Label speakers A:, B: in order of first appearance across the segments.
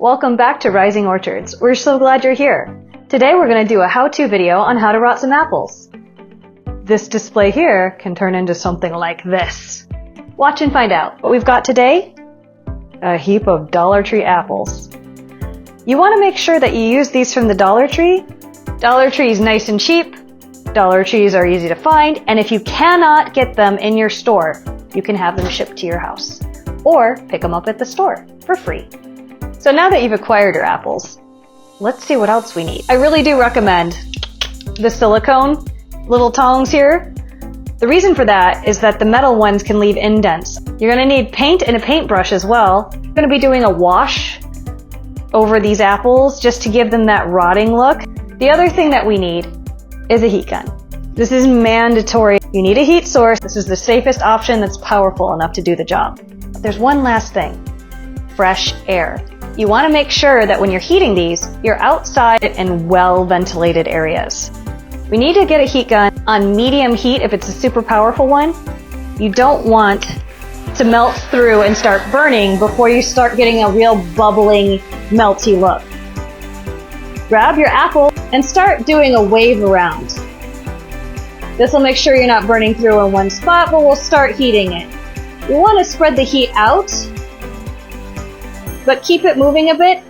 A: Welcome back to Rising Orchards. We're so glad you're here. Today we're going to do a how-to video on how to rot some apples. This display here can turn into something like this. Watch and find out. What we've got today? A heap of Dollar Tree apples. You want to make sure that you use these from the Dollar Tree. Dollar Tree is nice and cheap. Dollar Trees are easy to find, and if you cannot get them in your store, you can have them shipped to your house. Or pick them up at the store for free. So now that you've acquired your apples, let's see what else we need. I really do recommend the silicone little tongs here. The reason for that is that the metal ones can leave indents. You're going to need paint and a paintbrush as well. I'm going to be doing a wash over these apples just to give them that rotting look. The other thing that we need is a heat gun. This is mandatory. You need a heat source. This is the safest option that's powerful enough to do the job. There's one last thing. Fresh air. You want to make sure that when you're heating these, you're outside in well-ventilated areas. We need to get a heat gun on medium heat if it's a super powerful one. You don't want to melt through and start burning before you start getting a real bubbling, melty look. Grab your apple and start doing a wave around. This will make sure you're not burning through in one spot, but we'll start heating it. You want to spread the heat out, but keep it moving a bit.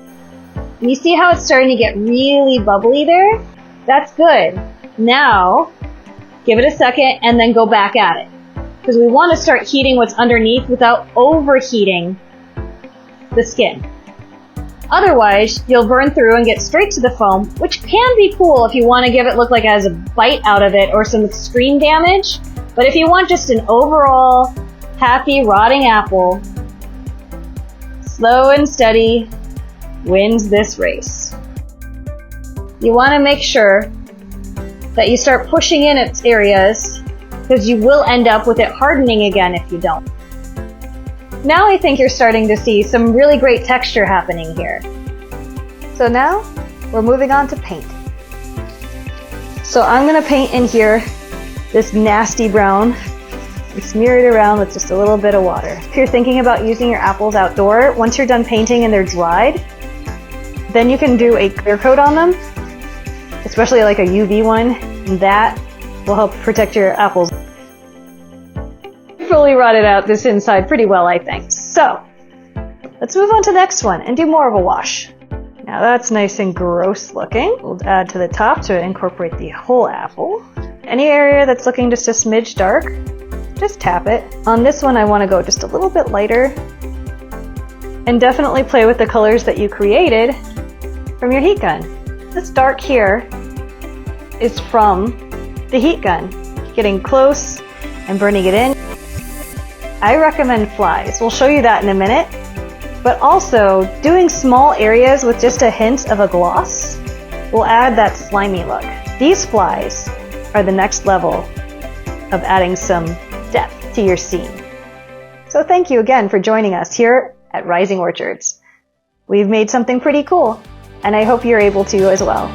A: You see how it's starting to get really bubbly there? That's good. Now, give it a second and then go back at it. Because we want to start heating what's underneath without overheating the skin. Otherwise, you'll burn through and get straight to the foam, which can be cool if you want to give it look like it has a bite out of it or some extreme damage. But if you want just an overall happy rotting apple, slow and steady wins this race. You want to make sure that you start pushing in its areas because you will end up with it hardening again if you don't. Now I think you're starting to see some really great texture happening here. So now we're moving on to paint. So I'm going to paint in here this nasty brown and smear it around with just a little bit of water. If you're thinking about using your apples outdoor, once you're done painting and they're dried, then you can do a clear coat on them, especially like a UV one, and that will help protect your apples. Fully rotted out this inside pretty well, I think. So let's move on to the next one and do more of a wash. Now that's nice and gross looking. We'll add to the top to incorporate the whole apple. Any area that's looking just a smidge dark, just tap it. On this one I want to go just a little bit lighter and definitely play with the colors that you created from your heat gun. This dark here is from the heat gun, getting close and burning it in. I recommend flies. We'll show you that in a minute. But also, doing small areas with just a hint of a gloss will add that slimy look. These flies are the next level of adding some depth to your scene. So thank you again for joining us here at Rising Orchards. We've made something pretty cool, and I hope you're able to as well.